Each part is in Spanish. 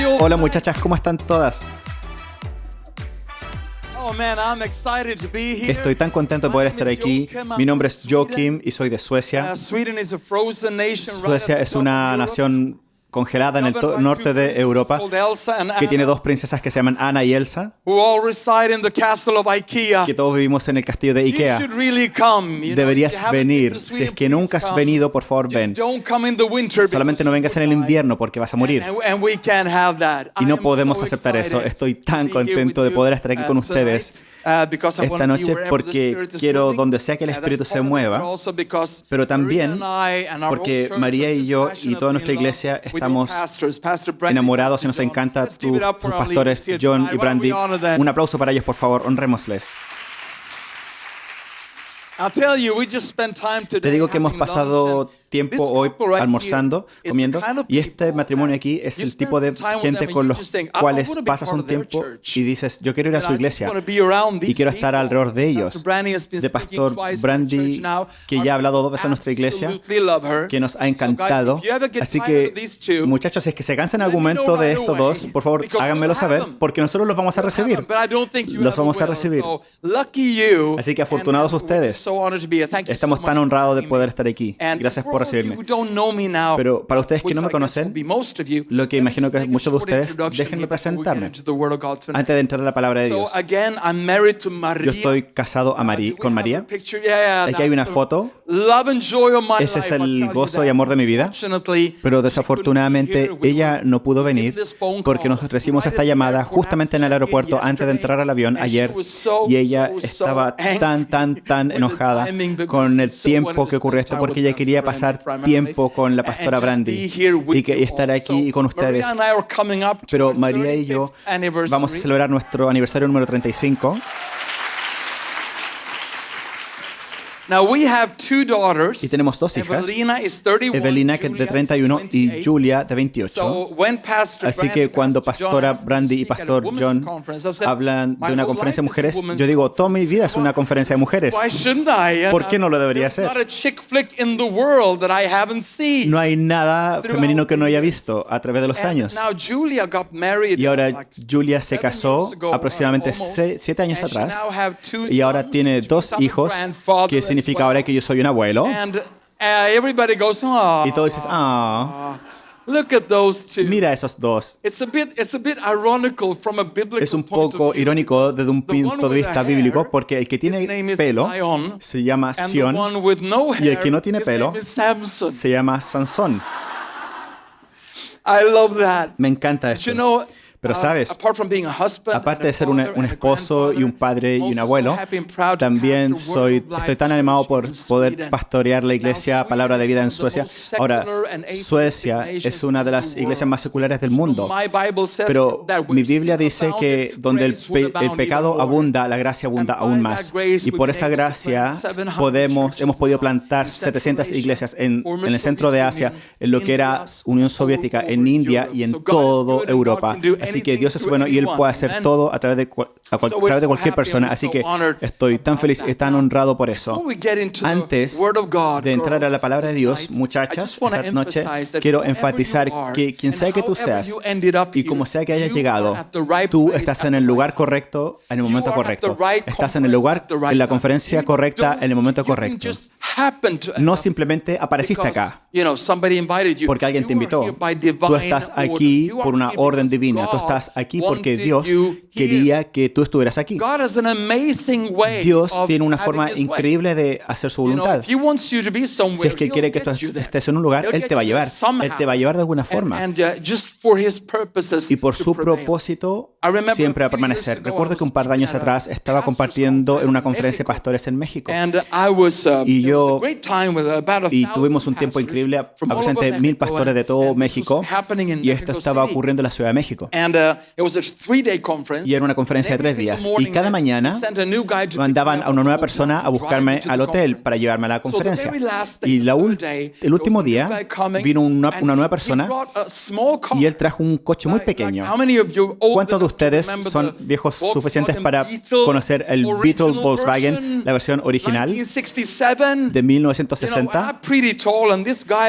you? Hola muchachas, ¿cómo están todas? Oh man, I'm excited to be here. Estoy tan contento de poder estar aquí. Mi nombre es Joakim y soy de Suecia. Sweden is a frozen nation right Suecia at the es top of una Europe. nación congelada en el norte de Europa que tiene dos princesas que se llaman Anna y Elsa, who all reside in the castle of IKEA. que todos vivimos en el castillo de You Ikea. should really come. You know, Deberías if you haven't been venir. to Si Sweden, es que nunca please has come. venido, por favor Just ven. don't come in the winter Solamente no because vengas en you el will die. invierno porque vas a morir. And we can't have that. Y I no am podemos so aceptar eso. excited Estoy to tan be here contento with de poder you, estar aquí con ustedes because I esta want to be noche wherever the porque Spirit is quiero moving. donde sea que el Espíritu That's se part of it, mueva, but also because pero también Maria and I and our porque whole church María are y just yo y passionately toda nuestra in love iglesia with your estamos pastors, Pastor Brandy, enamorados y Pastor nos John. encanta Let's give it up tus for our pastores leaders here John tonight. y Why don't we Brandy. honor them? Un aplauso para ellos, por favor, honrémosles. I'll tell you, we just spent time today Te digo que hemos having lunch, pasado and tiempo this hoy couple right almorzando, here is the comiendo, kind of y este people matrimonio that aquí es you el spend tipo de some time with gente them and con you los just think, I cuales wanna be pasas part un of their tiempo church. y dices, yo quiero ir a And su I just iglesia wanna be around y these quiero estar people. alrededor de ellos. Pastor Brandy has been De speaking Pastor twice in our Brandy, church now. que ya ha hablado 2 veces en nuestra iglesia, Absolutely love her. que nos ha So, guys, encantado. if you ever get Así tired of que, these two, muchachos, si es que se cansan en algún let me know momento de right estos away, dos, por favor, because háganmelo we'll have saber, them. porque nosotros los vamos a recibir. But I don't think you Los ever vamos a will. recibir. So, lucky you. Así que afortunados And we're ustedes. so honored to be here. Thank you so Estamos much tan for honrados de having poder me. estar aquí. And Gracias for por all of you recibirme. who don't know me now, Pero para ustedes que which no me I guess conocen, will be most of you, lo que let me imagino just que es make a muchos de short ustedes, introduction déjenme here before we get presentarme into the Word of God tonight. antes de entrar a la palabra de So Dios. again, I'm married to Maria. Yo estoy casado a Do we con have María. a picture? Yeah, Aquí hay una that's foto. the love and joy of my Ese es life, I'll el tell you gozo y that. amor de mi vida. Unfortunately, Pero desafortunadamente ella no pudo venir porque nos recibimos esta llamada justamente en el aeropuerto antes de entrar al avión ayer y ella estaba tan enojada con el tiempo que ocurrió esto porque ella quería pasar tiempo con la pastora Brandy y estar aquí y con ustedes. Pero María y yo vamos a celebrar nuestro aniversario número 35. Now we have 2 daughters. Y tenemos 2 hijas, Evelina is 31, Evelina que es de Julia is 31 y 28. Julia de 28. So when Pastor Así Brandy, que cuando Pastor John Pastora asked me to Brandy y speak at a Pastor women's John conference, I said, hablan "My de una whole conferencia de life is a mujeres, women's yo digo, toda mi vida es una conferencia de mujeres. Why shouldn't I? ¿Por qué no lo debería There's hacer? not a chick flick in the world that I haven't seen. No hay nada femenino que no haya visto a través de los And años. now Julia got married Y ahora like Julia se 7 casó years ago, aproximadamente almost. 7 años And she atrás now have 2 y ahora sons, tiene which 2 means I'm a hijos, grandfather que as significa well. ahora que yo soy un abuelo. And everybody goes, "Oh, Y todos dices, look at those two." mira a esos dos. It's a bit ironical from a biblical Es un point poco of view. irónico desde un The one punto de with vista the bíblico hair, porque el que his tiene name is pelo Zion, se llama and the Sión one with no y el hair, que no tiene his pelo name is Samson. se llama Sansón. I love that. Me encanta But you esto. know, Pero sabes, apart from being a husband, aparte and a de ser father, un and a esposo y un grandfather, padre y I'm un also abuelo, so happy and proud to también pastor Word of Life estoy tan animado por Church in poder Sweden. pastorear la iglesia Now, Palabra de Vida en Sweden is Suecia. one of the most Ahora, secular and atheistic Suecia nations es una de in the las iglesias world. más seculares del mundo, My Bible says pero that mi where Biblia sin dice que abounded, donde grace would el abound pecado even more. abunda, la gracia abunda And aún by más. that grace, Y por we've esa been able to gracia plant 700 hemos churches podido now plantar in 700 Central iglesias Asia, en former el centro de Soviet Asia, Union, en lo que era India, Unión all Soviética, over en India Europe. y en So God is todo good and Europa. God can do Así que anything Dios es to bueno y Él anyone. puede hacer Amen. todo a través de, a So we're través de so cualquier happy persona. and Así so que honored estoy tan about feliz y that. tan Now, honrado por eso. Before we get into Antes the Word of God, de entrar a la girls, palabra de this Dios, night, I muchachas, just wanna esta noche emphasize that quiero whoever enfatizar you are, que quien and sea que tú however seas you ended up y como here, sea que hayas you llegado, are at the right tú place estás at en the el right lugar time. correcto en el momento You are at the correcto. right Estás en el conference lugar, at the right en la time. conferencia You correcta, en el momento you didn't correcto. just happen to end No up simplemente apareciste because, acá you know, somebody invited you. porque alguien te You are invitó. here by Tú divine estás order. aquí You are por una here orden because divina. Tú God estás aquí porque wanted Dios you here. quería que tú estuvieras aquí. God has an amazing way Dios of tiene una having forma his way. increíble de hacer su You know, voluntad. if he wants you to be Si somewhere, es que he'll quiere que get you there. estés en un lugar, He'll Él get te va a you there llevar. somehow. Él te va a llevar de alguna forma. And just for his purposes Y por to su prevail. propósito I remember siempre va a a few years permanecer. ago, Recuerdo I que un par de años was speaking atrás at a estaba pastor's compartiendo en una conference conferencia de in Mexico. pastores en México. And I was, Y it was yo- a great time with about Y 1,000 tuvimos un tiempo pastors increíble, from all over aproximadamente 1000 Mexico, pastores de todo and this México. was happening in Y esto Mexico estaba City. ocurriendo en la Ciudad de México. And it was a 3-day conference. Y era una conferencia de 3 días. Y cada mañana mandaban a una nueva persona a buscarme al hotel para llevarme a la conferencia. Y el último día vino una nueva persona y él trajo un coche muy pequeño. ¿Cuántos de ustedes son viejos suficientes para conocer el Beetle Volkswagen, la versión original? de 1960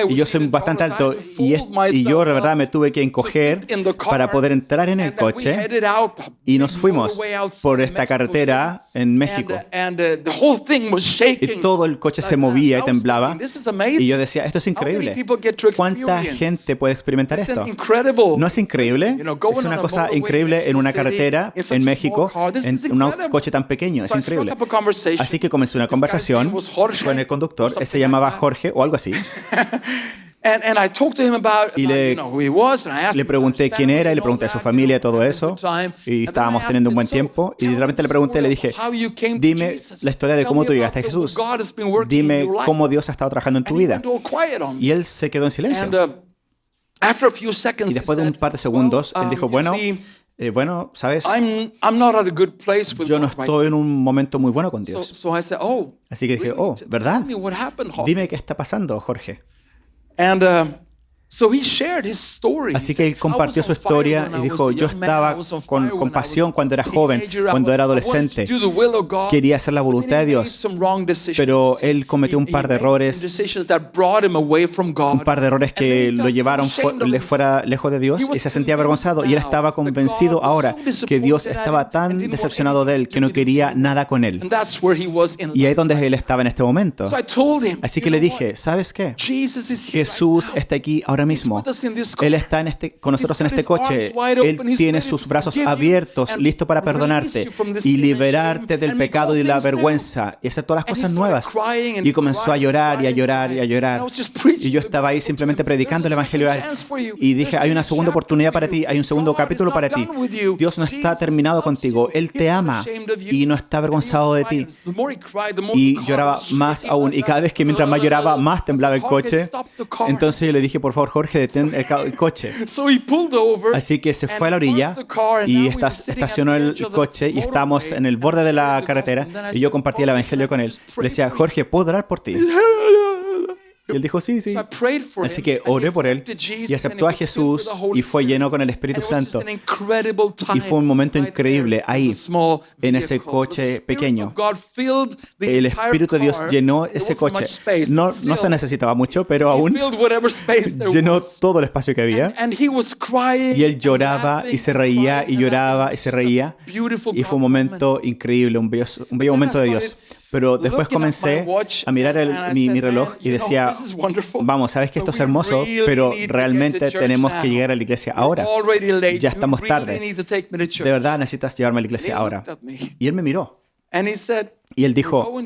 y yo soy bastante alto y yo de verdad me tuve que encoger para poder entrar en el coche y nos fuimos por esta carretera en México y todo el coche se movía y temblaba y yo decía, esto es increíble. ¿Cuánta gente puede experimentar esto? ¿No es increíble? Es una cosa increíble en una carretera en México, en un coche tan pequeño. Es increíble. Así que comencé una conversación con el conductor. Él se llamaba Jorge o algo así. Y le pregunté quién era, y le pregunté a su familia, todo eso. Y estábamos teniendo un buen tiempo. Y de repente le pregunté, le dije, dime la historia de cómo tú llegaste a Jesús. Dime cómo Dios ha estado trabajando en tu vida. Y él se quedó en silencio. Y después de un par de segundos, él dijo, bueno, ¿sabes? Yo no estoy en un momento muy bueno con Dios. Así que dije, ¿verdad? Dime qué está pasando, Jorge. Así que él compartió su historia y dijo, yo estaba con compasión cuando era joven, cuando era adolescente. Quería hacer la voluntad de Dios, pero él cometió un par de errores que lo llevaron fuera lejos de Dios y se sentía avergonzado. Y él estaba convencido ahora que Dios estaba tan decepcionado de él que no quería nada con él. Y ahí es donde él estaba en este momento. Así que le dije, ¿sabes qué? Jesús está aquí ahora mismo. Él está con nosotros en este coche. Él tiene sus brazos abiertos, listo para perdonarte y liberarte del pecado y la vergüenza y hacer todas las cosas nuevas. Y comenzó a llorar y a llorar y a llorar. Y yo estaba ahí simplemente predicando el evangelio a él. Y dije, hay una segunda oportunidad para ti, hay un segundo capítulo para ti. Dios no está terminado contigo. Él te ama y no está avergonzado de ti. Y lloraba más aún. Y cada vez que mientras más lloraba, más temblaba el coche. Entonces yo le dije, por favor, Jorge, detén el coche. Así que se fue a la orilla y estacionó el coche y estábamos en el borde de la carretera y yo compartí el evangelio con él. Le decía, Jorge, ¿puedo orar por ti? Y él dijo, sí. Así que oré por él y aceptó a Jesús y fue lleno con el Espíritu Santo. Y fue un momento increíble ahí, en ese coche pequeño. El Espíritu de Dios llenó ese coche. No se necesitaba mucho, pero aún llenó todo el espacio que había. Y él lloraba y se reía y lloraba y se reía. Y fue un momento increíble, un bello momento de Dios. Pero después comencé a mirar mi reloj y decía, vamos, sabes que esto es hermoso, pero realmente tenemos que llegar a la iglesia ahora. Ya estamos tarde. De verdad necesitas llevarme a la iglesia ahora. Y él me miró. Y él dijo,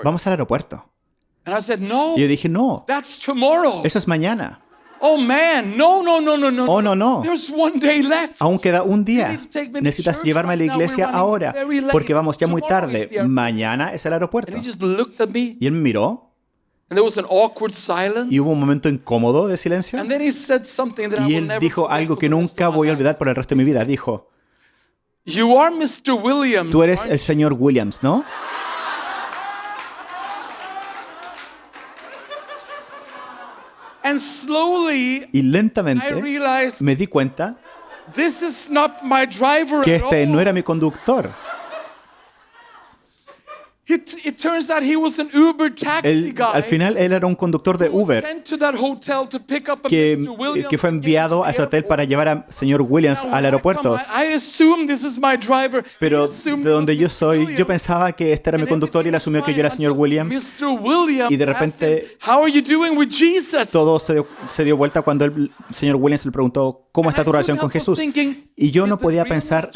vamos al aeropuerto. Y yo dije, no, eso es mañana. Oh, no. Aún queda un día. Necesitas llevarme a la iglesia ahora, porque vamos ya muy tarde. Mañana es el aeropuerto. Y él me miró. Y hubo un momento incómodo de silencio. Y él dijo algo que nunca voy a olvidar por el resto de mi vida. Dijo, tú eres el señor Williams, ¿no? Y lentamente me di cuenta que este no era mi conductor. Al final, él era un conductor de Uber que fue enviado a ese hotel para llevar al señor Williams al aeropuerto. Pero de donde yo soy, yo pensaba que este era mi conductor y él asumió que yo era el señor Williams. Y de repente, todo se dio vuelta cuando el señor Williams le preguntó, ¿cómo está tu relación con Jesús? Y yo no podía pensar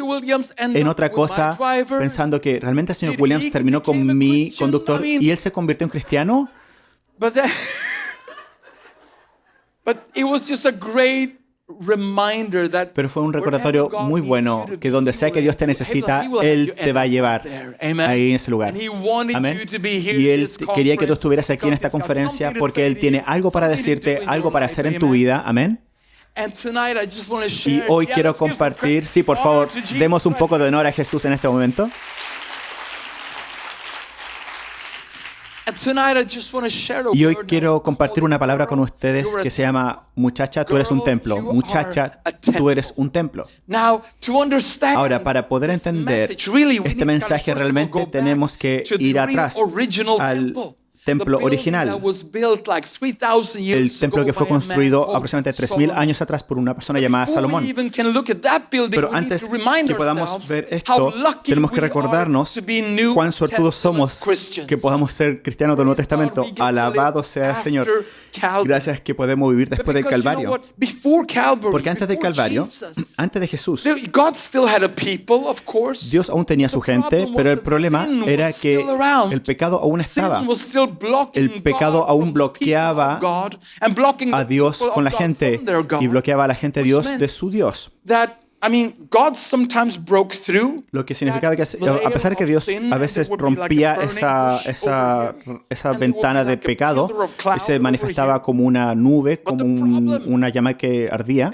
en otra cosa, pensando que realmente el señor Williams terminó con mi conductor y él se convirtió en cristiano. Pero fue un recordatorio muy bueno que donde sea que Dios te necesita, Él te va a llevar ahí en ese lugar. Amén. Y Él quería que tú estuvieras aquí en esta conferencia porque Él tiene algo para decirte, algo para hacer en tu vida. Amén. Y hoy quiero compartir, sí, por favor, demos un poco de honor a Jesús en este momento. Y hoy quiero compartir una palabra con ustedes que se llama, muchacha, tú eres un templo. Muchacha, tú eres un templo. Ahora, para poder entender este mensaje realmente tenemos que ir atrás templo original, el templo que fue construido aproximadamente 3.000 años atrás por una persona llamada Salomón. Pero antes que podamos ver esto, tenemos que recordarnos cuán suertudos somos que podamos ser cristianos del Nuevo Testamento. Alabado sea el Señor. Gracias que podemos vivir después del Calvario. Porque antes del Calvario, antes de Jesús, Dios aún tenía su gente, pero el problema era que el pecado aún estaba. El pecado aún bloqueaba a Dios con la gente y bloqueaba a la gente de Dios de su Dios. Lo que significaba que, a pesar de que Dios a veces rompía esa ventana de pecado y se manifestaba como una nube, como una llama que ardía,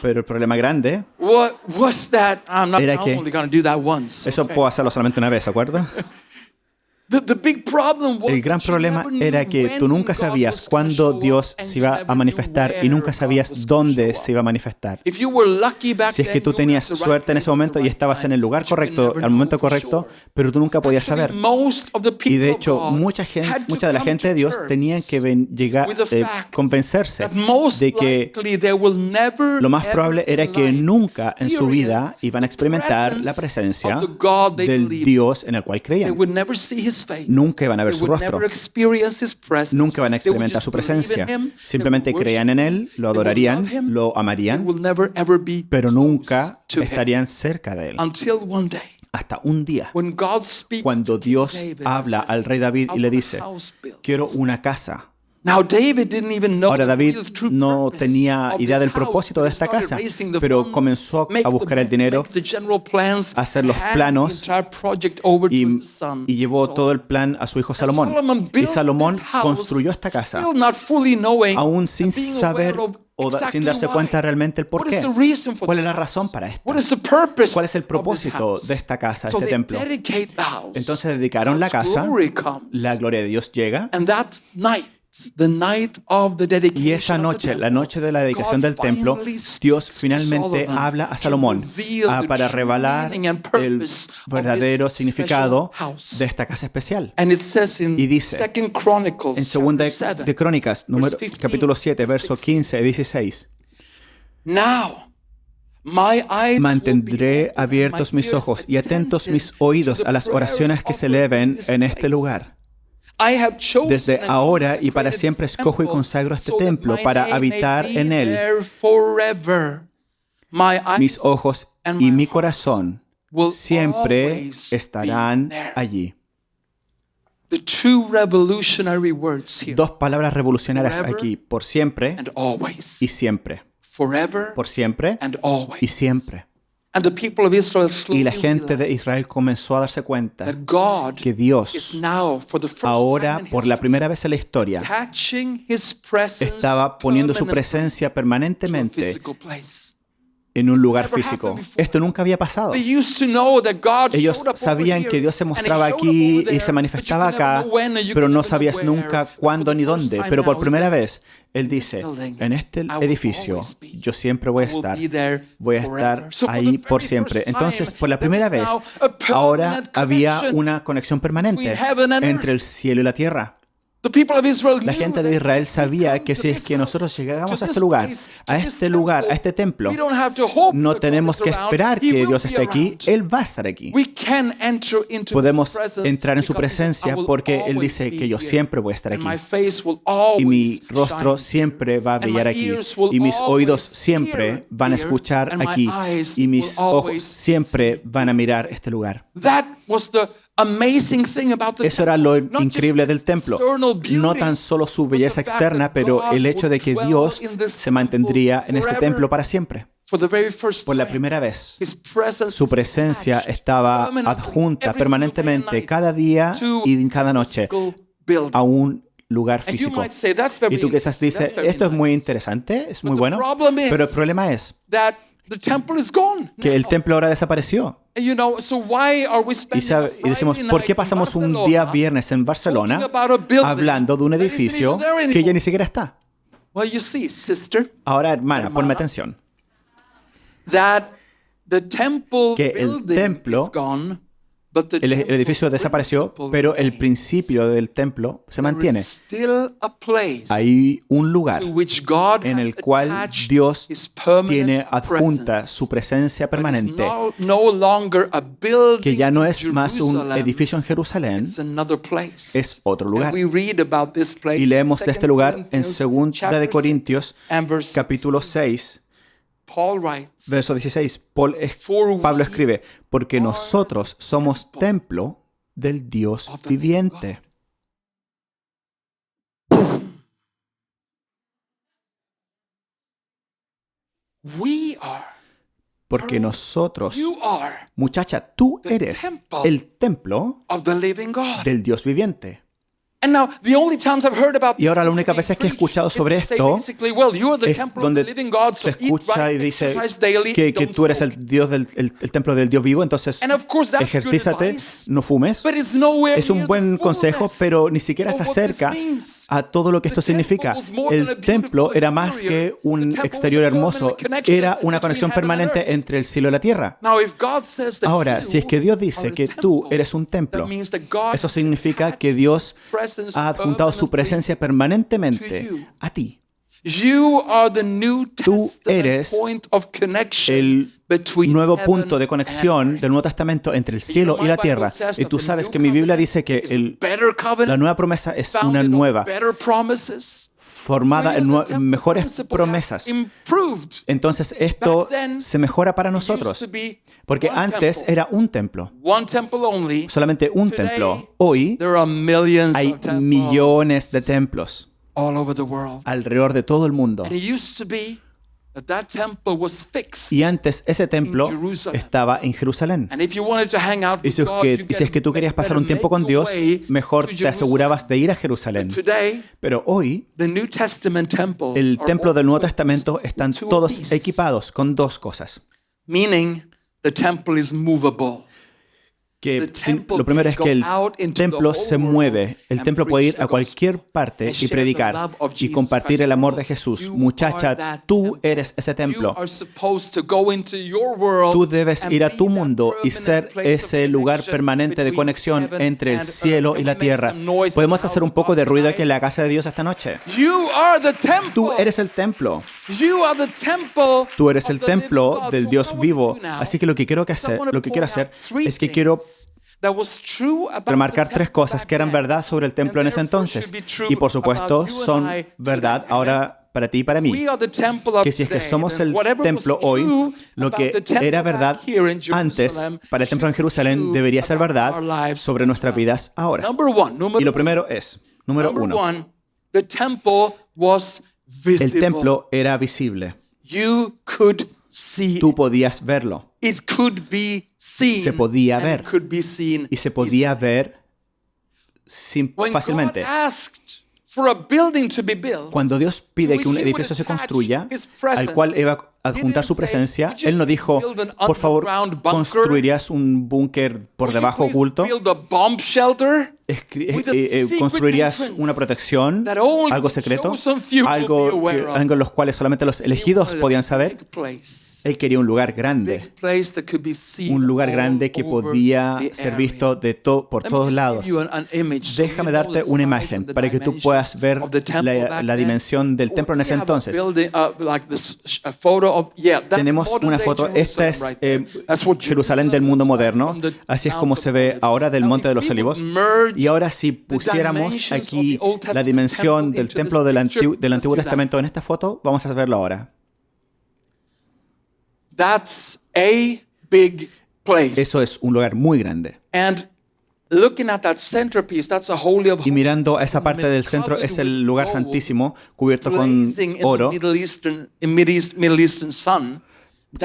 pero el problema grande era que eso puedo hacerlo solamente una vez, ¿de acuerdo? El gran problema era que tú nunca sabías cuándo Dios se iba a manifestar y nunca sabías dónde se iba a manifestar. Si es que tú tenías suerte en ese momento y estabas en el lugar correcto, al momento correcto, pero tú nunca podías saber. Y de hecho, mucha de la gente de Dios tenían que llegar a convencerse de que lo más probable era que nunca en su vida iban a experimentar la presencia del Dios en el cual creían. Nunca iban a ver su rostro. Nunca van a experimentar su presencia. Simplemente creían en Él, lo adorarían, lo amarían, pero nunca estarían cerca de Él. Hasta un día, cuando Dios habla al rey David y le dice, quiero una casa. Ahora David no tenía idea del propósito de esta casa, pero comenzó a buscar el dinero, a hacer los planos y llevó todo el plan a su hijo Salomón. Y Salomón construyó esta casa, aún sin saber o sin darse cuenta realmente el por qué. ¿Cuál es la razón para esto? ¿Cuál es el propósito de esta casa, de este templo? Entonces dedicaron la casa, la gloria de Dios llega. Y esa noche, la noche de la dedicación del templo, Dios finalmente habla a Salomón para revelar el verdadero significado de esta casa especial. Y dice en Segunda de Crónicas, capítulo 7, verso 15 y 16. Mantendré abiertos mis ojos y atentos mis oídos a las oraciones que se eleven en este lugar. Desde ahora y para siempre escojo y consagro este templo para habitar en él. Mis ojos y mi corazón siempre estarán allí. Dos palabras revolucionarias aquí, por siempre y siempre. Por siempre y siempre. Y la gente de Israel comenzó a darse cuenta que Dios ahora, por la primera vez en la historia, estaba poniendo su presencia permanentemente en un lugar físico. Esto nunca había pasado. Ellos sabían que Dios se mostraba aquí y se manifestaba acá, pero no sabías nunca cuándo ni dónde. Pero por primera vez, Él dice, en este edificio yo siempre voy a estar ahí por siempre. Entonces, por la primera vez, ahora había una conexión permanente entre el cielo y la tierra. La gente de Israel sabía que si es que nosotros llegamos a este lugar, a este templo, no tenemos que esperar que Dios esté aquí, Él va a estar aquí. Podemos entrar en su presencia porque Él dice que yo siempre voy a estar aquí. Y mi rostro siempre va a brillar aquí. Y mis oídos siempre van a escuchar aquí. Y mis ojos siempre van a mirar este lugar. Eso era lo increíble del templo. No tan solo su belleza externa, pero el hecho de que Dios se mantendría en este templo para siempre. Por la primera vez, su presencia estaba adjunta permanentemente cada día y cada noche a un lugar físico. Y tú quizás dices, esto es muy interesante, es muy bueno, pero el problema es que el templo ahora desapareció. Y decimos, ¿por qué pasamos un día viernes en Barcelona hablando de un edificio que ya ni siquiera está? Ahora, hermana, ponme atención. Que el templo El edificio desapareció, pero el principio del templo se mantiene. Hay un lugar en el cual Dios tiene adjunta su presencia permanente, que ya no es más un edificio en Jerusalén, es otro lugar. Y leemos de este lugar en 2 de Corintios, capítulo 6, verso 16. Pablo escribe, porque nosotros somos templo del Dios viviente. Porque nosotros, muchacha, tú eres el templo del Dios viviente. Y ahora la única vez que he escuchado sobre esto es donde se escucha y dice que tú eres el Dios el templo del Dios vivo, entonces ejercízate, no fumes. Es un buen consejo, pero ni siquiera se acerca a todo lo que esto significa. El templo era más que un exterior hermoso, era una conexión permanente entre el cielo y la tierra. Ahora, si es que Dios dice que tú eres un templo, eso significa que Dios ha adjuntado su presencia permanentemente a ti. Tú eres el nuevo punto de conexión del Nuevo Testamento entre el cielo y la tierra. Y tú sabes que mi Biblia dice que la nueva promesa es una nueva, formada en mejores promesas. Entonces esto se mejora para nosotros, porque antes era un templo, solamente un templo. Hoy hay millones de templos alrededor de todo el mundo. Y antes ese templo estaba en Jerusalén. Y si es que tú querías pasar un tiempo con Dios, mejor te asegurabas de ir a Jerusalén. Pero hoy, el templo del Nuevo Testamento están todos equipados con dos cosas. Lo primero es que el templo se mueve. El templo puede ir a cualquier parte y predicar y compartir el amor de Jesús. Muchacha, tú eres ese templo. Tú debes ir a tu mundo y ser ese lugar permanente de conexión entre el cielo y la tierra. ¿Podemos hacer un poco de ruido aquí en la casa de Dios esta noche? Tú eres el templo. Tú eres el templo del Dios vivo. Así que lo que quiero hacer es que quiero remarcar tres cosas que eran verdad sobre el templo en ese entonces. Y por supuesto son verdad ahora para ti y para mí. Que si es que somos el templo hoy, lo que era verdad antes para el templo en Jerusalén debería ser verdad sobre nuestras vidas ahora. Y lo primero es, número uno, el templo era visible. Tú podías verlo. Se podía ver. Y se podía ver fácilmente. Cuando Dios pide que un edificio se construya, al cual iba a adjuntar su presencia, Él no dijo, por favor, ¿construirías un búnker por debajo oculto? ¿Construirías una protección, algo secreto, algo en los cuales solamente los elegidos podían saber? Él quería un lugar grande que podía ser visto por todos lados. Déjame darte una imagen para que tú puedas ver la dimensión del templo en ese entonces. Tenemos una foto. Esta es Jerusalén del mundo moderno. Así es como se ve ahora del Monte de los Olivos. Y ahora si pusiéramos aquí la dimensión del templo del Antiguo Testamento en esta foto, vamos a verlo ahora. Eso es un lugar muy grande. Y mirando a esa parte del centro es el lugar santísimo cubierto con oro,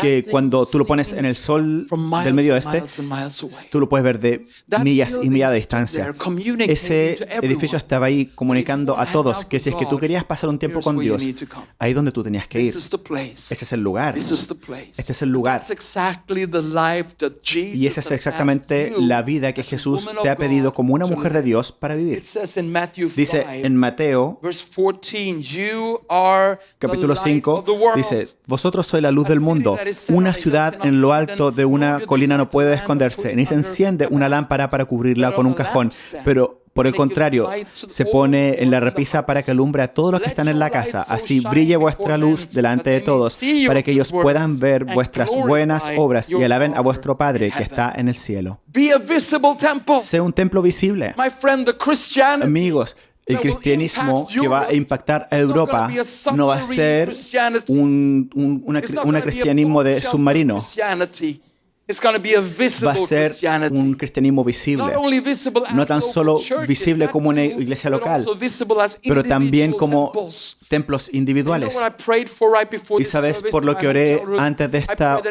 que cuando tú lo pones en el sol del Medio Oeste, tú lo puedes ver de millas y millas de distancia. Ese edificio estaba ahí comunicando a todos que si es que tú querías pasar un tiempo con Dios, ahí donde tú tenías que ir. Ese es el lugar. Este es el lugar. Y esa es exactamente la vida que Jesús te ha pedido como una mujer de Dios para vivir. Dice en Mateo, capítulo 5, dice, vosotros sois la luz del mundo. una ciudad en lo alto de una colina no puede esconderse, ni se enciende una lámpara para cubrirla con un cajón, pero por el contrario, se pone en la repisa para que alumbre a todos los que están en la casa. Así brille vuestra luz delante de todos, para que ellos puedan ver vuestras buenas obras y alaben a vuestro Padre que está en el cielo. Sea un templo visible. Amigos, el cristianismo que va a impactar a Europa no va a ser un cristianismo de submarino. Va a ser un cristianismo visible, no tan solo visible como una iglesia local, pero también como templos individuales. Y sabes, por lo que oré antes de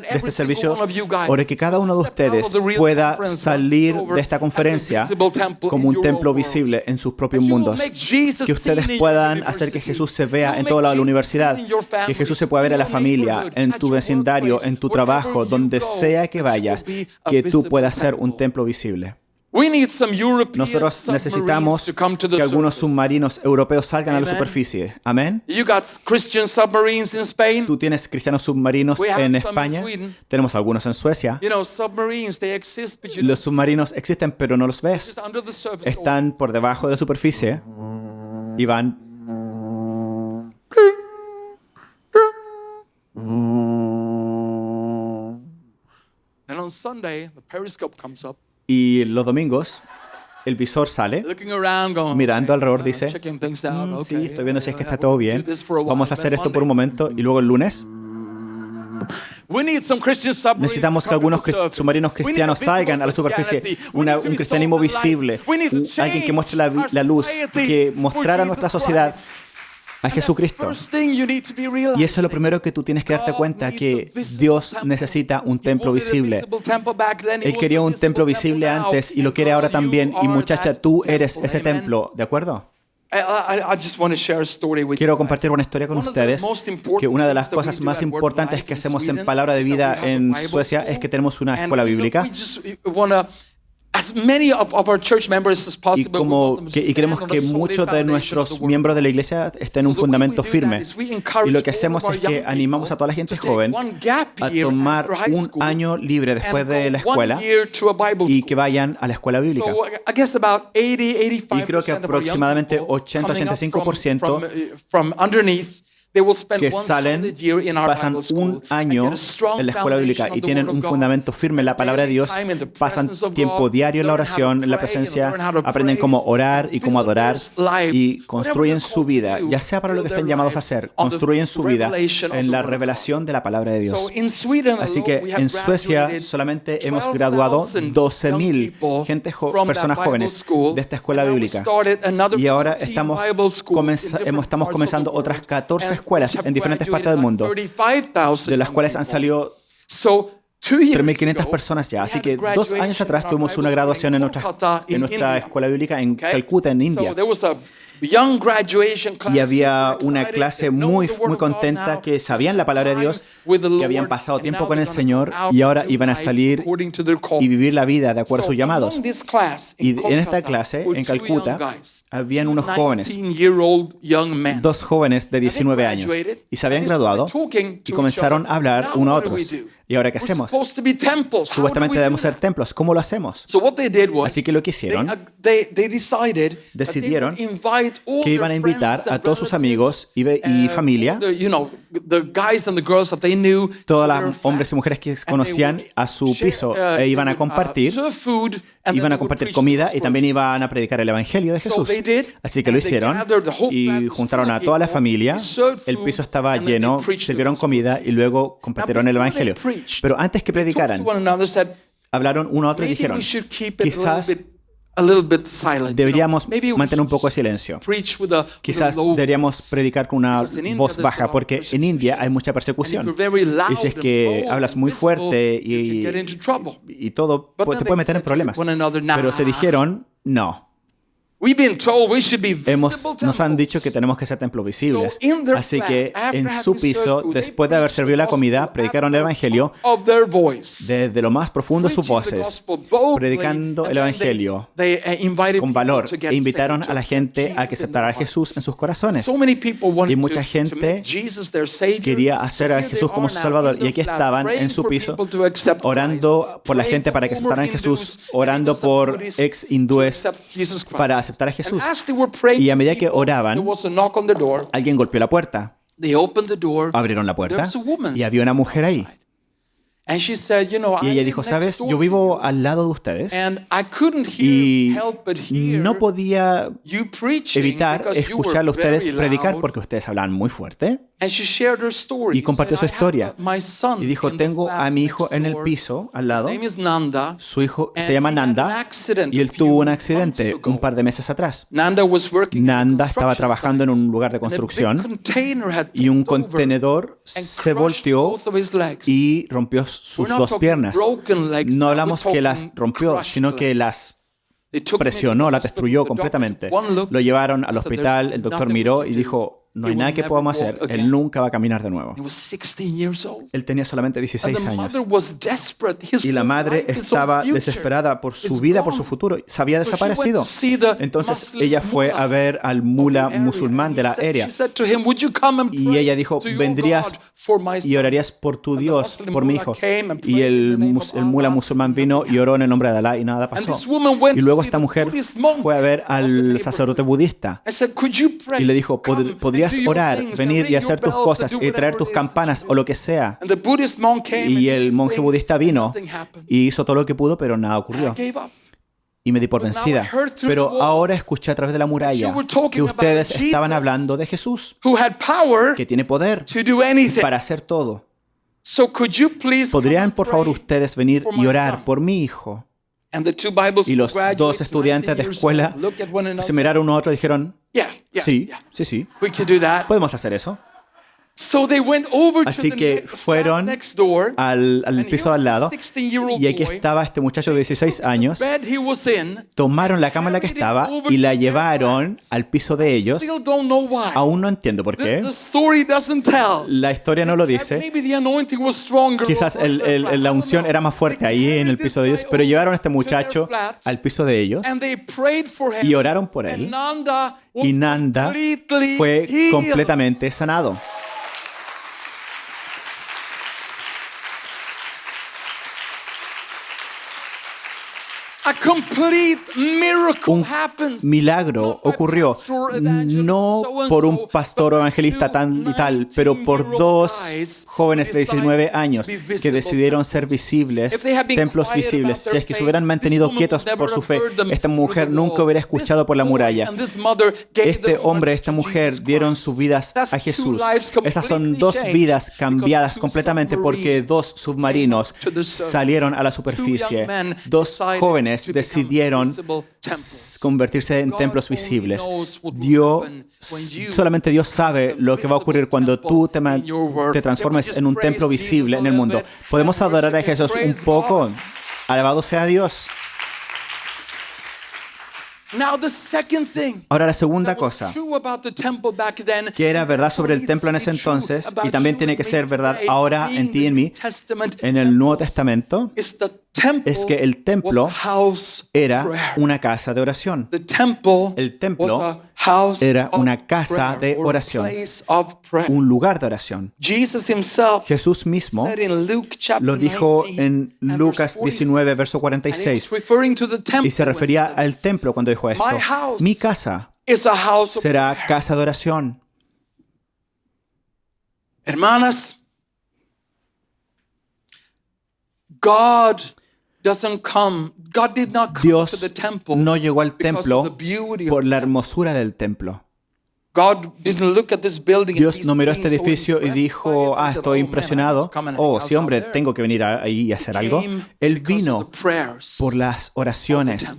este servicio, oré que cada uno de ustedes pueda salir de esta conferencia como un templo visible en sus propios mundos. Que ustedes puedan hacer que Jesús se vea en todo lado de la universidad, que Jesús se pueda ver en la familia, en tu vecindario, en tu trabajo, donde sea que vayas, que tú puedas ser un templo visible. Nosotros necesitamos que algunos submarinos europeos salgan a la superficie. Amén. Tú tienes cristianos submarinos en España. Tenemos algunos en Suecia. Los submarinos existen, pero no los ves. Están por debajo de la superficie y van. Y los domingos, el visor sale, mirando alrededor, dice, sí, estoy viendo si es que está todo bien, vamos a hacer esto por un momento, y luego el lunes necesitamos que algunos submarinos cristianos salgan a la superficie, un cristianismo visible, alguien que muestre la luz, que mostrara a nuestra sociedad a Jesucristo. Y eso es lo primero que tú tienes que darte cuenta, que Dios necesita un templo visible. Él quería un templo visible antes y lo quiere ahora también. Y muchacha, tú eres ese templo, ¿de acuerdo? Quiero compartir una historia con ustedes, que una de las cosas más importantes que hacemos en Palabra de Vida en Suecia es que tenemos una escuela bíblica. Y queremos que muchos de nuestros miembros de la iglesia estén en un fundamento firme. Y lo que hacemos es que animamos a toda la gente joven a tomar un año libre después de la escuela y que vayan a la escuela bíblica. Y creo que aproximadamente 80-85% que salen, pasan un año en la escuela bíblica y tienen un fundamento firme en la palabra de Dios, pasan tiempo diario en la oración, en la presencia, aprenden cómo orar y cómo adorar y construyen su vida, ya sea para lo que estén llamados a hacer, construyen su vida en la revelación de la palabra de Dios. Así que en Suecia solamente hemos graduado 12,000 personas jóvenes de esta escuela bíblica. Y ahora estamos comenzando otras 14 escuelas en diferentes partes del mundo, de las cuales han salido 3,500 personas ya. Así que 2 años atrás tuvimos una graduación en nuestra escuela bíblica en Calcuta, en India. Y había una clase muy contenta, que sabían la palabra de Dios, que habían pasado tiempo con el Señor y ahora iban a salir y vivir la vida de acuerdo a sus llamados. Y en esta clase, en Calcuta, habían unos jóvenes, 2 jóvenes de 19 años, y se habían graduado y comenzaron a hablar uno a otros. ¿Y ahora qué hacemos? Supuestamente debemos ser templos. ¿Cómo lo hacemos? Así que lo que hicieron, decidieron que iban a invitar a todos sus amigos y familia, todos los hombres y mujeres que conocían, a su piso, e iban a compartir comida y también iban a predicar el Evangelio de Jesús. Así que lo hicieron y juntaron a toda la familia, el piso estaba lleno, sirvieron comida y luego compartieron el Evangelio. Pero antes que predicaran, hablaron uno a otro y dijeron, quizás deberíamos mantener un poco de silencio. Quizás deberíamos predicar con una voz baja, porque en India hay mucha persecución. Y si es que hablas muy fuerte y todo, te puede meter en problemas. Pero se dijeron, no. Nos han dicho que tenemos que ser templos visibles. Así que en su piso, después de haber servido la comida, predicaron el Evangelio desde lo más profundo de sus voces, predicando el Evangelio con valor. E invitaron a la gente a que aceptara a Jesús en sus corazones. Y mucha gente quería hacer a Jesús como su Salvador. Y aquí estaban en su piso, orando por la gente para que aceptaran a Jesús, orando por ex hindúes para aceptar a Jesús. Y a medida que oraban, alguien golpeó la puerta. Abrieron la puerta y había una mujer ahí. Y ella dijo, ¿sabes? Yo vivo al lado de ustedes y no podía evitar escucharlo a ustedes predicar porque ustedes hablaban muy fuerte. Y compartió su historia. Y dijo, tengo a mi hijo en el piso al lado. Su hijo se llama Nanda y él tuvo un accidente un par de meses atrás. Nanda estaba trabajando en un lugar de construcción y un contenedor se volteó y rompió sus dos piernas. No hablamos que las rompió, sino que las presionó, las destruyó completamente. Lo llevaron al hospital, el doctor miró y dijo, no hay nada que podamos hacer, él nunca va a caminar de nuevo. Él tenía solamente 16 años. Y la madre estaba desesperada por su vida, por su futuro. Se había desaparecido. Entonces ella fue a ver al mula musulmán de la área. Y ella dijo, vendrías y orarías por tu Dios, por mi hijo. Y el mula musulmán vino y oró en el nombre de Alá y nada pasó. Y luego esta mujer fue a ver al sacerdote budista. Y le dijo, ¿podrías orar, venir y hacer tus cosas y traer tus campanas o lo que sea? Y el monje budista vino y hizo todo lo que pudo, pero nada ocurrió. Y me di por vencida. Pero ahora escuché a través de la muralla que ustedes estaban hablando de Jesús, que tiene poder para hacer todo. ¿Podrían, por favor, ustedes venir y orar por mi hijo? Y los dos estudiantes de escuela se miraron uno a otro y dijeron, sí, podemos hacer eso. Así que fueron al piso al lado y aquí estaba este muchacho de 16 años. Tomaron la cama en la que estaba y la llevaron al piso de ellos. Aún no entiendo por qué. La historia no lo dice. Quizás la unción era más fuerte ahí en el piso de ellos, pero llevaron a este muchacho al piso de ellos y oraron por él. Y Nanda fue completamente sanado. Un milagro ocurrió, no por un pastor o evangelista tan y tal, pero por dos jóvenes de 19 años que decidieron ser visibles, templos visibles. Si es que se hubieran mantenido quietos por su fe, esta mujer nunca hubiera escuchado por la muralla. Este hombre, esta mujer dieron sus vidas a Jesús. Esas son dos vidas cambiadas completamente porque dos submarinos salieron a la superficie. Dos jóvenes decidieron convertirse en templos visibles. Solamente Dios sabe lo que va a ocurrir cuando tú te transformes en un templo visible en el mundo. ¿Podemos adorar a Jesús un poco? Alabado sea Dios. Ahora la segunda cosa que era verdad sobre el templo en ese entonces y también tiene que ser verdad ahora en ti y en mí en el Nuevo Testamento es que el templo era una casa de oración. El templo era una casa de oración, un lugar de oración. Jesús mismo lo dijo en Lucas 19, verso 46, y se refería al templo cuando dijo esto. Mi casa será casa de oración. Hermanas, Dios no llegó al templo por la hermosura del templo. Dios no miró este edificio y dijo, estoy impresionado. Sí, hombre, tengo que venir ahí y hacer algo. Él vino por las oraciones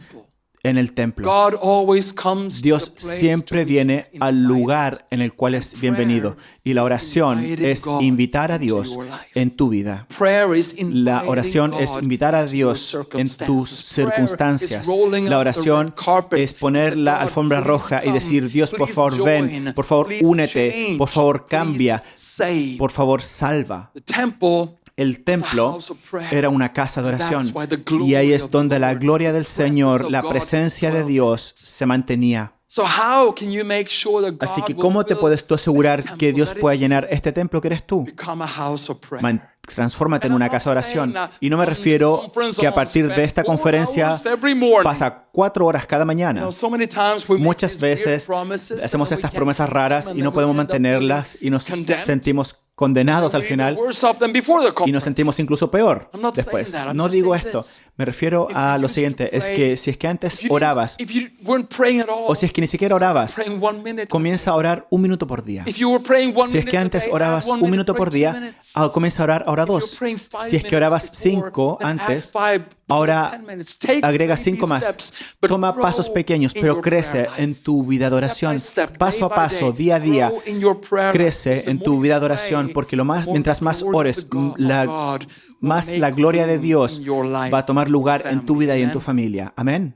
en el templo. God always comes to Dios the place siempre to which viene he's al invited. lugar en el cual es bienvenido. Y la oración es invitar a Dios en tu vida. Prayer is La inviting oración God es invitar a into your Dios en tus circumstances. Prayer circunstancias. is rolling La up the oración red carpet es poner and la say, God, alfombra please roja y come, decir, Dios, por please favor, ven, join, por favor, please únete, change, por favor, please cambia, save. por favor, salva. The temple El templo house of prayer. era una casa de And that's oración why the y glory ahí es of the donde la Lord, gloria del the presence Señor, of la God presencia de dwelt. Dios se mantenía. So how can you make sure that Así que God ¿cómo will te fill puedes tú asegurar this que temple, Dios that pueda it llenar este templo que eres tú? become a house of prayer? Transfórmate en And una I'm casa de not saying oración. that Y no me on this refiero conference que a I'll partir de spend esta 4 conferencia hours every morning. pasa 4 horas cada mañana. You know, so many times we make Muchas these weird veces promises hacemos and we estas can't promesas keep them, raras and y no then we podemos end up mantenerlas feeling y nos condemned. sentimos condenados al And we final get worse off than before the y nos conference. sentimos incluso peor I'm not después. saying that. I'm No just digo saying esto. this. Me refiero If a you lo used siguiente. to Es pray, que si es que antes if you orabas weren't praying at all, o si es que ni siquiera orabas, praying 1 minute, comienza a orar 1 minuto por día. if you were praying 1 Si es minute que a antes day, orabas add 1 1 minuto pray por 2 día, minutes. comienza a orar ahora If you're 2. praying 5 Si es que orabas minutes before, 5 then add antes, 5 ahora 10 minutes. Take agrega baby 5 más. steps, but Toma grow pasos pequeños, in pero your crece prayer life. en tu vida de Step by oración. step, Paso a day by paso, day, día a día, grow in your prayer life. crece Because the en more tu you vida de pray, oración, porque the more mientras the más glory of ores, the God will más make la gloria de room Dios in your life, va a tomar lugar en tu family. vida y en tu Amen. familia. Amén.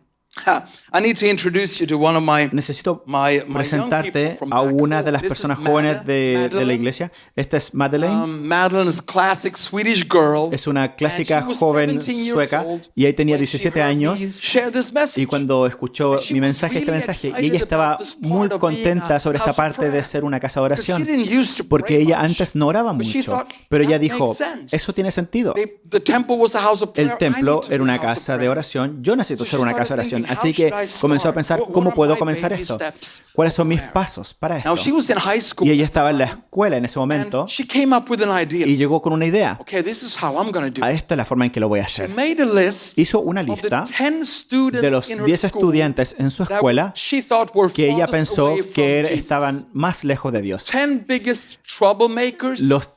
I need to introduce you to one of my Necesito my young presentarte people from a back una home. de las This is personas jóvenes de la Madeline. iglesia. Esta es Madeleine. Madeline is a classic Swedish girl. Es una clásica And she was joven 17 years sueca old y ahí tenía when she 17 heard me años. share this message. Y cuando escuchó And she mi was mensaje, este really mensaje, y excited ella estaba about this muy part of being contenta a sobre esta house of parte de prayer. ser una casa de Because she oración, didn't used to porque pray ella much. antes no oraba But she mucho. thought, Pero ella that dijo, makes sense. eso tiene sentido. The temple was a house of prayer. El templo I need to era be a una house of casa de prayer. oración. Yo necesito So ser she una casa de started oración. thinking, Así how que should I comenzó a start? pensar, What ¿cómo are puedo my comenzar baby esto? steps ¿Cuáles son mis for prayer? pasos para Now esto? she was in high school Y ella at the estaba en la time, escuela en ese momento and she came up with an idea. y llegó con una idea. Okay, this is how I'm going to do it. Esta es la forma en que lo voy a She hacer. made a list Hizo una of the lista 10 students de los in her 10 school estudiantes en su that escuela she thought were que ella farthest pensó away from que Jesus. estaban más lejos de Dios. 10 biggest troublemakers, Los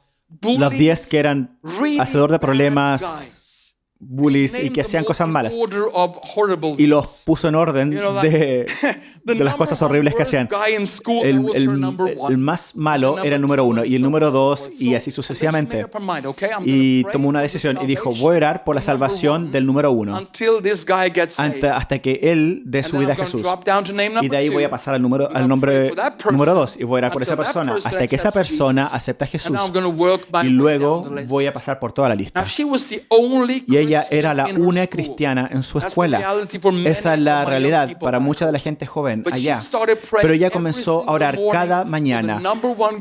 10 que eran really hacedor de bad problemas, guys. bullies y Named que them hacían all cosas in malas. order of horribleness. Y los puso en orden You know, like, de the las cosas number horribles que one hacían. worst guy in school, that was her number one. El más malo era el número 1 y el número 2 y así sucesivamente. Y tomó una decisión y dijo, voy a orar por la salvación del número 1 hasta que él dé su vida a Jesús. Y de ahí voy a pasar al nombre número 2 y voy a orar por esa persona hasta que esa persona acepte a Jesús. Y luego voy a pasar por toda la lista. Y ella era la única cristiana en su escuela. Esa es la realidad para mucha de la gente joven allá. Pero ella comenzó a orar cada mañana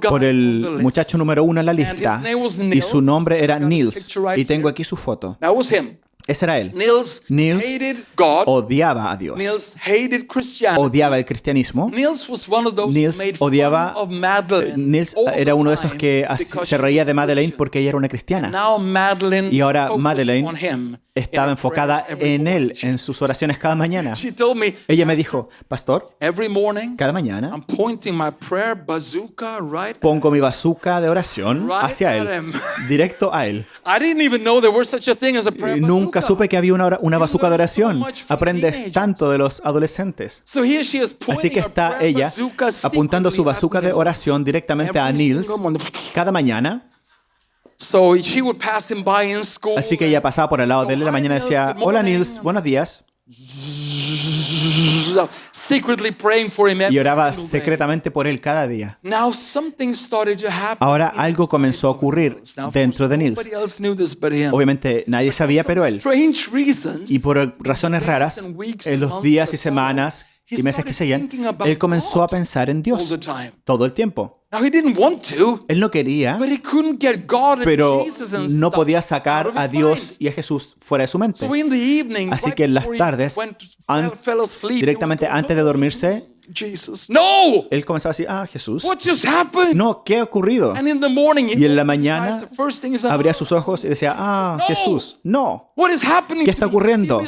por el muchacho número 1 en la lista y su nombre era Niels. Y tengo aquí su foto. Ese era él. Niels odiaba a Dios. Odiaba el cristianismo. Niels odiaba. Niels era uno de esos que se reía de Madeleine porque ella era una cristiana. Y ahora Madeleine estaba enfocada en él, en sus oraciones cada mañana. Ella me dijo, pastor, cada mañana pongo mi bazooka de oración hacia él, directo a él. Nunca supe que había una bazooka de oración. Aprendes tanto de los adolescentes. Así que está ella apuntando su bazooka de oración directamente a Niels cada mañana. Así que ella pasaba por el lado de él en la mañana y decía, hola Niels, buenos días. Y oraba secretamente por él cada día. Ahora algo comenzó a ocurrir dentro de Niels. Obviamente nadie sabía, pero él. Y por razones raras, en los días y semanas y meses que seguían, él comenzó a pensar en Dios todo el tiempo. Él no quería, pero no podía sacar a Dios y a Jesús fuera de su mente. Así que en las tardes, directamente antes de dormirse, él comenzaba a decir, Jesús, no, ¿qué ha ocurrido? Y en la mañana abría sus ojos y decía, Jesús, no, ¿qué está ocurriendo?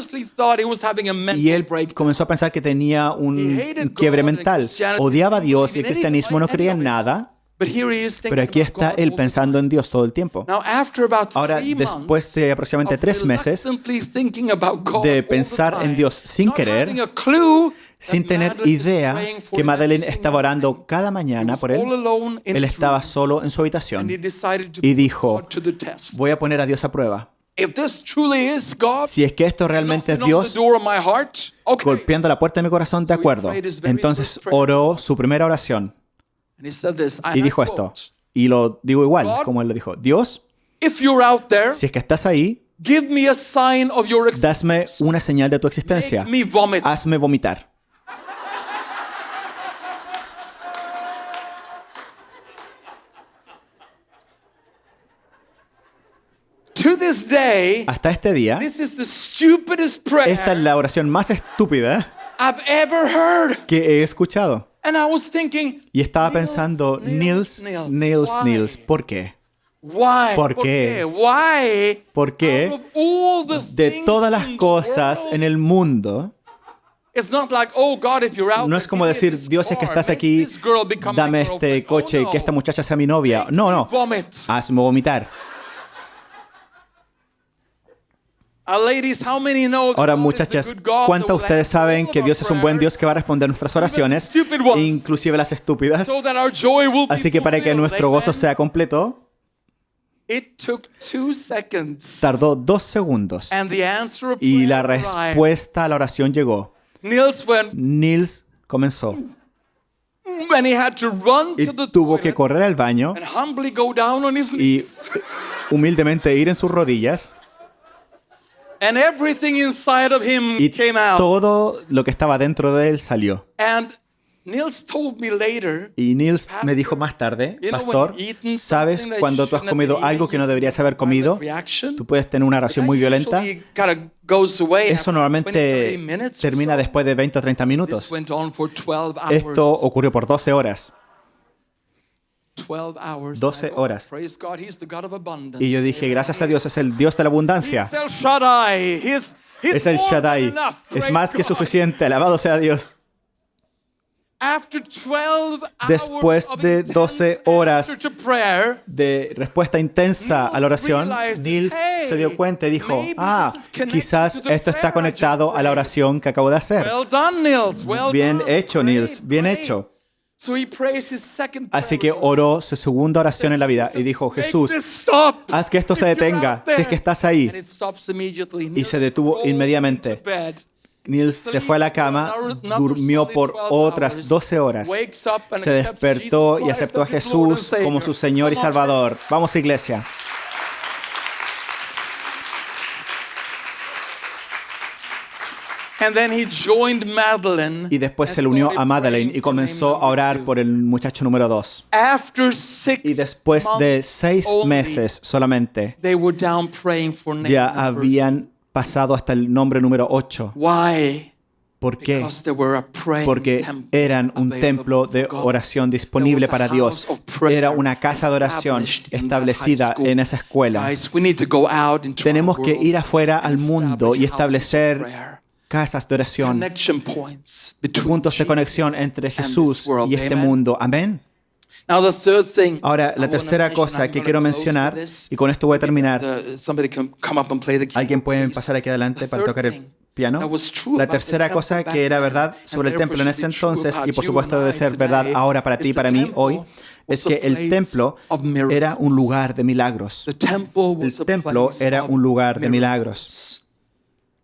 Y él comenzó a pensar que tenía un quiebre mental. Odiaba a Dios y el cristianismo, no creía en nada. But here he is Pero thinking aquí about está God él all the pensando en Dios todo el tiempo. Now, after about Ahora, 3 después de aproximadamente of 3 meses reluctantly thinking about God de all the pensar en time, Dios sin not querer, having a clue sin that tener Madeline is idea praying for que him Madeleine every estaba single orando night. cada He mañana was por all él, alone in él his estaba room, solo en su and habitación he decided to y put dijo, God to the test. voy a poner a Dios a prueba. If this truly is God, Si es que esto realmente es knocking on the Dios door of my heart, okay. golpeando la puerta de mi corazón, de So he acuerdo. prayed his very Entonces first prayer. oró su primera oración And he said this, y and I dijo quote, esto. Y lo digo igual, God, como él lo dijo. Dios, if you're out there, si es que estás ahí, give me a sign of your dasme existence. una señal de tu existencia. Make me vomit. Hazme vomitar. To this day, Hasta este día, this is the stupidest prayer esta es la oración más estúpida I've ever heard. que he escuchado. And I was thinking, Y estaba pensando, Niels, why? ¿por qué? Why? ¿Por qué? Why? ¿Por qué? Out of all the De things todas las in the cosas world, en el mundo, it's not like, oh God, if you're out no there, es como give me decir, this Dios, es que car, estás make aquí, this girl become dame my este girlfriend. coche y Oh, que no. esta muchacha sea mi novia. No, no, Vomit. hazme vomitar. Ladies, how many know that Ahora, God is the muchachas, good God ¿cuántos de that will ustedes answer saben all que of Dios our es un buen Dios prayers, que va a responder nuestras oraciones, stupid ones, inclusive las estúpidas? so that our joy will be Así que para que fulfilled? nuestro gozo Amen? sea completo, It took 2 seconds, tardó 2 segundos and the answer of y la prayer arrived. respuesta a la oración llegó. Niels went, Niels comenzó and he had to run y to the tuvo que toilet correr al baño and humbly go down on his y knees. humildemente ir en sus rodillas And everything inside of him y came out. todo lo que estaba dentro de él salió. And Niels told me later, Y Niels me dijo más tarde, you know, pastor, when you've eaten ¿sabes something that cuando you tú has shouldn't have comido been algo eating, que no you deberías have haber a violent comido? reaction? Tú puedes tener una reacción That muy violenta. usually kinda goes away Eso after 20, normalmente 30 minutes or termina so. después de 20 o 30 This minutos. went on for 12 hours. Esto ocurrió por 12 horas. 12 hours. 12 I go, horas. Praise God, he's the God of abundance. Y yo dije, gracias a Dios, es el Dios de la abundancia. He's El Shaddai. He's Es el more than Shaddai. enough. Es Praise más que God. suficiente. Alabado sea Dios. After 12 Después hours de of 12 intense horas answer to prayer, de respuesta intensa a la oración, Niels se dio cuenta y dijo, quizás esto está conectado a la oración que acabo de hacer. well done, Niels. Well Bien done. hecho, Great, Niels, bien great. hecho. So he prays his second Así prayer. que oró su segunda oración en la vida y dijo, Make Jesús, this stop. haz que esto se If you're detenga, out there. si es que estás ahí. And it stops immediately. Y se detuvo Niels inmediatamente. rolled into bed. Niels se fue a la cama, durmió por otras 12 horas, se despertó y aceptó a Jesús como su Señor y Salvador. Vamos, iglesia. And then he joined Madeline Y después and se le unió started a Madeleine praying y for name comenzó a number orar 2. por el muchacho número 2. After 6 Y después de months 6 only, meses solamente, they were down praying for name ya number habían pasado hasta el nombre número 8. Why? ¿Por qué? Because they were a praying Porque temple eran un available templo de for God. oración disponible para Dios. Era una casa de oración establecida en esa escuela. Guys, we need to go out into Tenemos our que ir worlds afuera al and mundo y establish houses of establecer prayer. casas de oración, Connection points between puntos de Jesus conexión entre and Jesús this world. y este Amen. mundo. Amén. Now the third thing Ahora, I la wanna tercera mention, cosa I'm que gonna quiero close mencionar, with this. y con esto voy a terminar. Somebody can come up and play the keyboard, Alguien puede please. pasar aquí adelante The para third tocar el thing piano. that was true La about the tercera temple cosa back que era then, verdad and sobre el therefore templo en should ese be true entonces, y about por you supuesto and debe I ser verdad today, ahora para is ti y the para mí temple hoy, es was a que el place templo of miracles. era un lugar de milagros. The temple El was a templo place era of un lugar de miracles. milagros.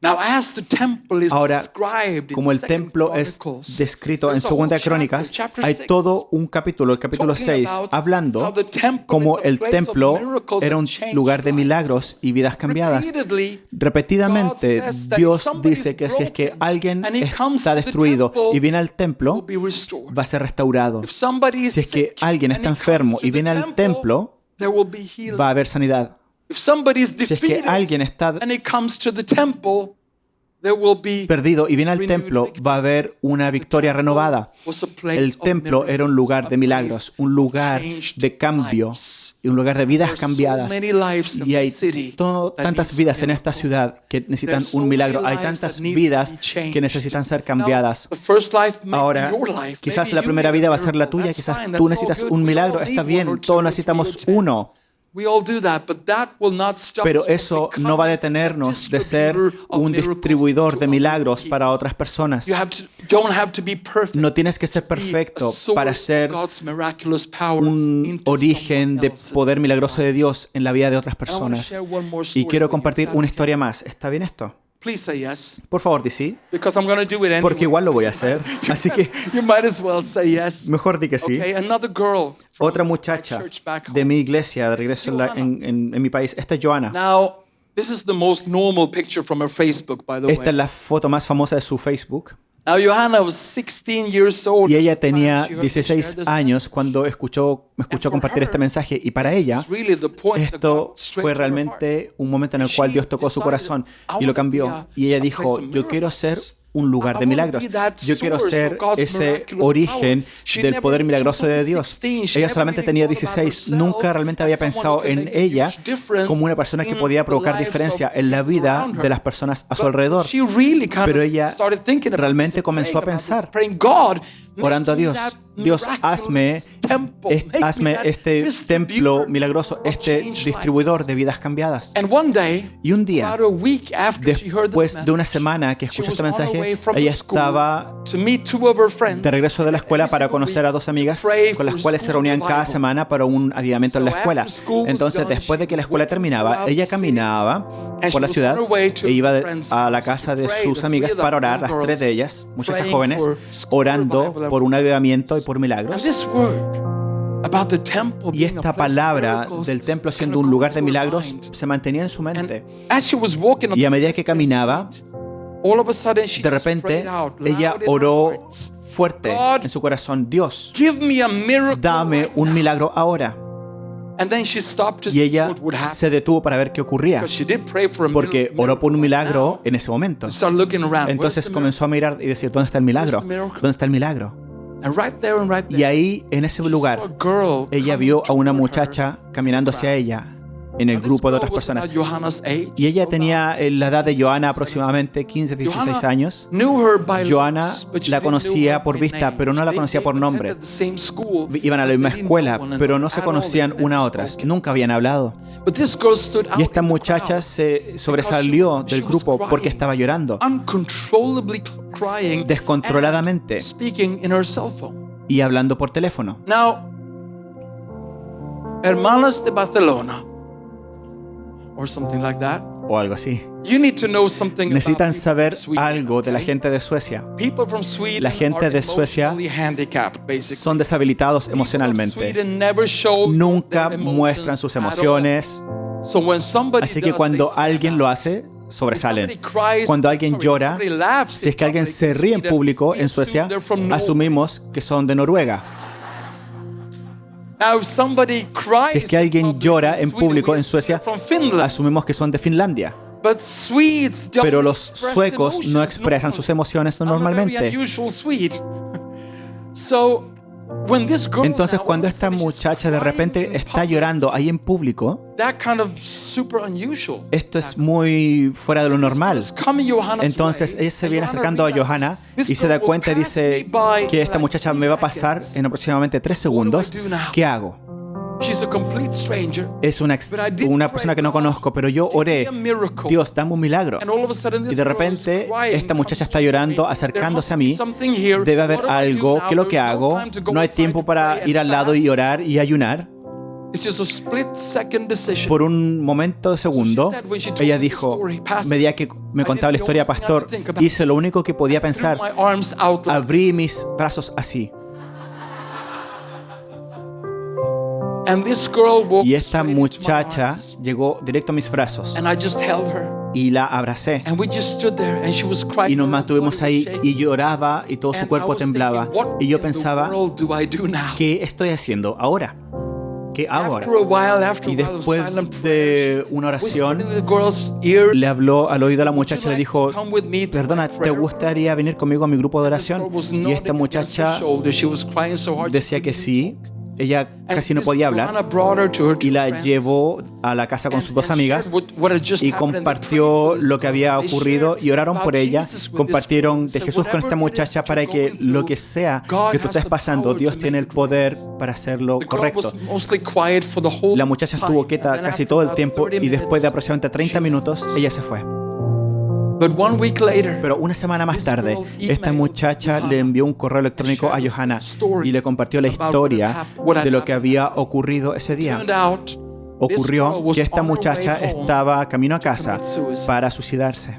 Now, as the temple is Ahora, described in como el 2 templo es Chronicles, descrito en there's a Segunda de whole Crónicas, chapter, hay chapter 6, todo un capítulo, el capítulo talking 6, about how hablando the temple como is a el place of templo miracles era that un changed lugar de lives. milagros y vidas cambiadas. Repeatedly, Repetidamente, God says that Dios if somebody's dice que si es que broken alguien and he comes está to the destruido temple, y viene al will templo, be restored. va a ser restaurado. If somebody is Si es que sick alguien and está he enfermo comes to y the viene al templo, there will be healing. va a haber sanidad. If somebody is Si es que defeated alguien está and he comes to the temple, perdido y viene al templo, va a haber una victoria renovada. El templo era un lugar de milagros, un lugar de cambio, y un lugar de vidas cambiadas. Y hay tantas vidas en esta ciudad que necesitan un milagro. Hay tantas vidas que necesitan ser cambiadas. Ahora, quizás la primera vida va a ser la tuya, quizás tú necesitas un milagro. Está bien, todos necesitamos uno. Pero eso no va a detenernos de ser un distribuidor de milagros para otras personas. No tienes que ser perfecto para ser un origen de poder milagroso de Dios en la vida de otras personas. Y quiero compartir una historia más. ¿Está bien esto? Por favor, di sí. Porque igual lo voy a hacer. Así que mejor di que sí. Otra muchacha de mi iglesia, de regreso en mi país. Esta es Joanna. Esta es la foto más famosa de su Facebook. Y ella tenía 16 años cuando me escuchó compartir este mensaje. Y para ella, esto fue realmente un momento en el cual Dios tocó su corazón y lo cambió. Y ella dijo, yo quiero ser un lugar de milagros. Yo quiero ser ese origen del poder milagroso de Dios. Ella solamente tenía 16. Nunca realmente había pensado en ella como una persona que podía provocar diferencia en la vida de las personas a su alrededor. Pero ella realmente comenzó a pensar, orando a Dios, Dios, hazme este templo milagroso, este distribuidor de vidas cambiadas. Y un día, después de una semana que escuchó este mensaje, ella estaba de regreso de la escuela para conocer a dos amigas con las cuales se reunían cada semana para un avivamiento en la escuela. Entonces, después de que la escuela terminaba, ella caminaba por la ciudad e iba a la casa de sus amigas para orar, las tres de ellas, muchachas jóvenes, orando por un avivamiento y por milagros. Y esta palabra del templo siendo un lugar de milagros se mantenía en su mente. Y a medida que caminaba, de repente ella oró fuerte en su corazón, Dios, dame un milagro ahora. Y ella se detuvo para ver qué ocurría, porque oró por un milagro en ese momento. Entonces comenzó a mirar y decir, ¿dónde está el milagro? ¿Dónde está el milagro? Y ahí, en ese lugar, ella vio a una muchacha caminando hacia ella en el grupo de otras personas. Y ella tenía la edad de Joanna, aproximadamente 15, 16 años. Joanna la conocía por vista, pero no la conocía por nombre. Iban a la misma escuela, pero no se conocían una a otras. Nunca habían hablado. Y esta muchacha se sobresalió del grupo porque estaba llorando descontroladamente y hablando por teléfono. Hermanas de Barcelona, or something like that. O algo así. Necesitan saber algo de la gente de Suecia. La gente de Suecia son deshabilitados emocionalmente. Nunca muestran sus emociones. Así que cuando alguien lo hace, sobresalen. Cuando alguien llora, si es que alguien se ríe en público en Suecia, asumimos que son de Noruega. Si es que alguien llora en público en Suecia, asumimos que son de Finlandia. Pero los suecos no expresan sus emociones normalmente. Entonces, cuando esta muchacha de repente está llorando ahí en público, esto es muy fuera de lo normal. Entonces, ella se viene acercando a Johanna y se da cuenta y dice que esta muchacha me va a pasar en aproximadamente 3 segundos. ¿Qué hago? Es una persona que no conozco, pero yo oré, Dios, dame un milagro. Y de repente, esta muchacha está llorando, acercándose a mí. Debe haber algo. ¿Qué es lo que hago? No hay tiempo para ir al lado y orar y ayunar. Por un momento de segundo, ella dijo, medida que me contaba la historia, pastor, hice lo único que podía pensar. Abrí mis brazos así. Y esta muchacha llegó directo a mis brazos y la abracé y nos mantuvimos ahí y lloraba y todo su cuerpo temblaba y yo pensaba, ¿qué estoy haciendo ahora? ¿qué hago ahora? After a while, after Y a while of después silent prayer, de una oración, whispered in the girl's ear, le habló al oído a la muchacha y le dijo, "Come with me to perdona, my ¿te prayer gustaría venir conmigo a mi grupo de The girl oración? was Y esta nodding against her muchacha shoulder. She was crying so hard she decía que couldn't even sí. talk. Ella And casi no Miss podía hablar Johanna brought her to her y two la friends llevó a la casa con sus dos and amigas shared what had just y happened, and they compartió prayed for this lo que girl. había They ocurrido shared y oraron about por ella, Jesus with this compartieron girl. de Said, Jesús con esta "Whatever it is muchacha that para you're que going through, lo que sea God que tú has estés the pasando, power Dios to tiene el make it poder right." para hacerlo The girl correcto. was mostly quiet for the whole La muchacha estuvo time, quieta and then casi after todo el about tiempo 30 y después de minutes, aproximadamente 30 she minutos left. ella se fue. But 1 week later, Pero una semana más this tarde, girl esta emailed muchacha Johanna le envió un correo electrónico a and shared Johanna the story y le compartió la about what historia had de lo que happened. había ocurrido ese día. Turned out, Ocurrió que esta muchacha home estaba camino a to casa commit suicide. para suicidarse.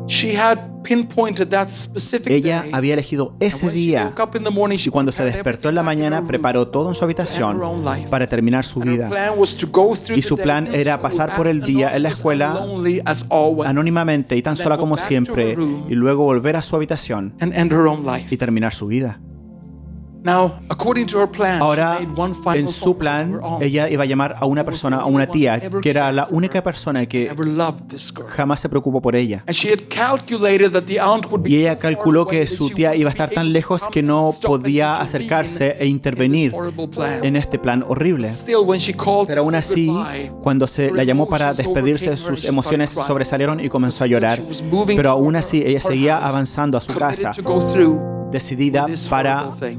She had pinpointed that specific Ella day. había elegido And ese when she día woke up in the morning, she y cuando se prepared despertó en la everything back in mañana her room preparó todo en su to end habitación her own life. para terminar su And her vida. plan was to go through Y the su day plan in era school pasar por as el día en la anonymous escuela and lonely as always, anónimamente y tan and then sola go como back to siempre her room y luego volver a su habitación and end her own life. y terminar su vida. Now, according to her plan, Ahora, she made one final en phone su call to plan, her aunt, ella iba a llamar a una persona, a una tía, que era la única persona que never loved this girl. jamás se preocupó por ella. And she had calculated that the aunt would be Y ella so far calculó away que that su she tía wouldn't iba a be estar able tan to lejos come que and no stop and podía intervene acercarse e in this intervenir horrible plan. en este plan horrible. Still, when she called Pero aún to say así, goodbye, cuando se la llamó para emotions despedirse, overcame her and sus she emociones started crying. sobresalieron y comenzó a llorar. Still, she was moving Pero aún toward así, ella her seguía house, avanzando a su committed casa, to go through decidida with this para horrible thing.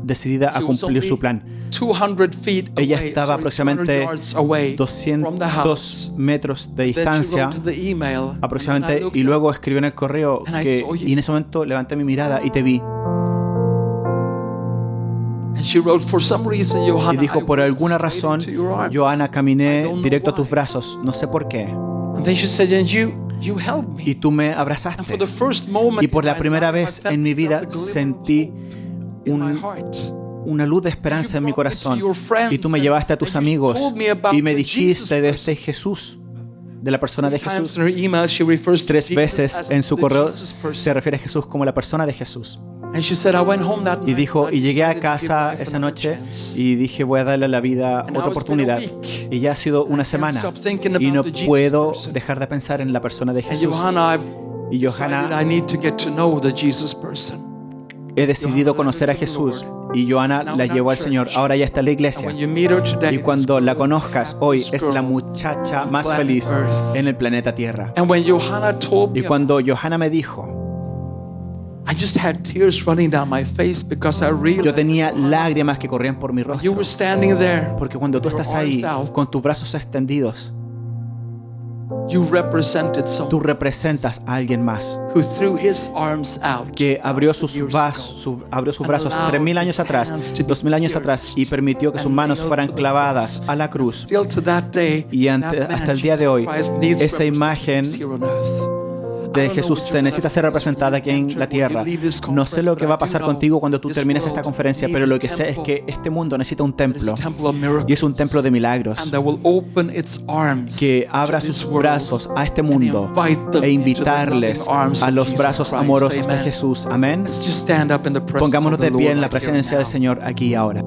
decidida a She was cumplir su only plan. 200 feet Ella away, estaba 200 aproximadamente yards away from the house. 200 metros de Then she distancia wrote the email, and aproximadamente I looked y luego up, escribió en el correo and I que saw you. y en ese momento levanté mi mirada y te vi and she wrote, "For some reason, Johanna, y dijo I por walked alguna straight razón into your arms." Johanna I caminé don't know directo a tus why. brazos, no sé por qué, And then she said, "And you held me." y tú me And for abrazaste the first moment y por in la my primera life, I vez felt- en mi vida felt a glimmer of sentí hope in my un heart. una luz de esperanza en mi corazón y tú me llevaste a tus amigos y me dijiste de este Jesús, de la persona de Jesús. 3 veces en su correo se refiere a Jesús como la persona de Jesús. Y dijo, y llegué a casa esa noche y dije, voy a darle a la vida otra oportunidad. Y ya ha sido una semana y no puedo dejar de pensar en la persona de Jesús. Y Johanna, he decidido conocer a Jesús. Y Johanna la llevó al Señor. Ahora ya está en la iglesia. Y cuando la conozcas hoy, es la muchacha más feliz en el planeta Tierra. Y cuando Johanna me dijo, yo tenía lágrimas que corrían por mi rostro. Porque cuando tú estás ahí, con tus brazos extendidos, tú representas a alguien más que abrió sus brazos 3.000 años atrás, 2.000 años atrás y permitió que sus manos fueran clavadas a la cruz. Y hasta el día de hoy, esa imagen de Jesús se necesita ser representada aquí en la tierra. No sé lo que va a pasar contigo cuando tú termines esta conferencia, pero lo que sé es que este mundo necesita un templo. Y es un templo de milagros que abra sus brazos a este mundo e invitarles a los brazos amorosos de Jesús. Amén. Pongámonos de pie en la presencia del Señor aquí y ahora.